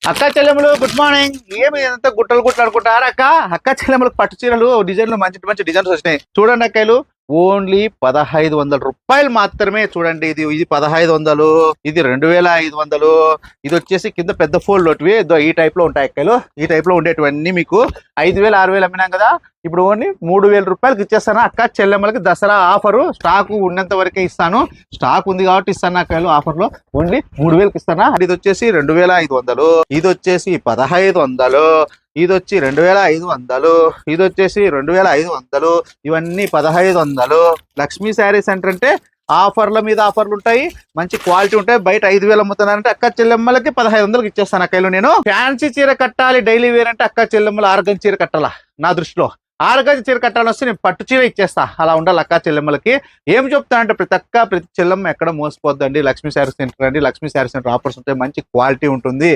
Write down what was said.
అక్క చెల్లెములు good morning. ఏమి ఎంత గుట్టలు అనుకుంటారా అక్క? అక్క చెల్లెములకు పట్టు చీరలు డిజైన్లు మంచి మంచి డిజైన్స్ వచ్చినాయి. చూడండి అక్కలు, ఓన్లీ 1500 రూపాయలు మాత్రమే. చూడండి, ఇది 1500, ఇది 2500, ఇది వచ్చేసి కింద పెద్ద ఫోల్డ్ ఒకటివి ఈ టైప్ లో ఉంటాయి అక్కలు. ఈ టైప్ లో ఉండేటివన్నీ మీకు 5000 6000 అమ్మినాం కదా, ఇప్పుడు ఓన్లీ 3000 రూపాయలకి ఇచ్చేస్తాను అక్క చెల్లెమ్మలకి. దసరా ఆఫరు స్టాక్ ఉన్నంత వరకే ఇస్తాను. స్టాక్ ఉంది కాబట్టి ఇస్తాను అక్కలు. ఆఫర్ లో ఓన్లీ 3000కి ఇస్తానా. ఇది వచ్చేసి 2500, ఇది వచ్చేసి 1500, ఇది వచ్చి 2500, ఇది వచ్చేసి 2500, ఇవన్నీ 1500. లక్ష్మీ శారీ సెంటర్ అంటే ఆఫర్ల మీద ఆఫర్లు ఉంటాయి, మంచి క్వాలిటీ ఉంటాయి. బయట 5000 అమ్ముతున్నారంటే అక్క చెల్లెమ్మలకి 1500కి ఇచ్చేస్తాను అక్కలు. నేను ఫ్యాన్సీ చీర కట్టాలి డైలీ వేర్ అంటే అక్క చెల్లెమ్మలు ఆర్గన్ చీర కట్టాలా. నా దృష్టిలో ఆరుగజ చీర కట్టాలని వస్తే నేను పట్టు చీర ఇచ్చేస్తా. అలా ఉండాలి అక్క చెల్లెమ్మలకి. ఏం చెప్తా అంటే ప్రతి చెల్లెమ్మ ఎక్కడ మోసపోద్దండి. లక్ష్మీ శారీ సెంటర్ అండి. లక్ష్మీ శారీ సెంటర్ ఆఫర్స్ ఉంటాయి, మంచి క్వాలిటీ ఉంటుంది.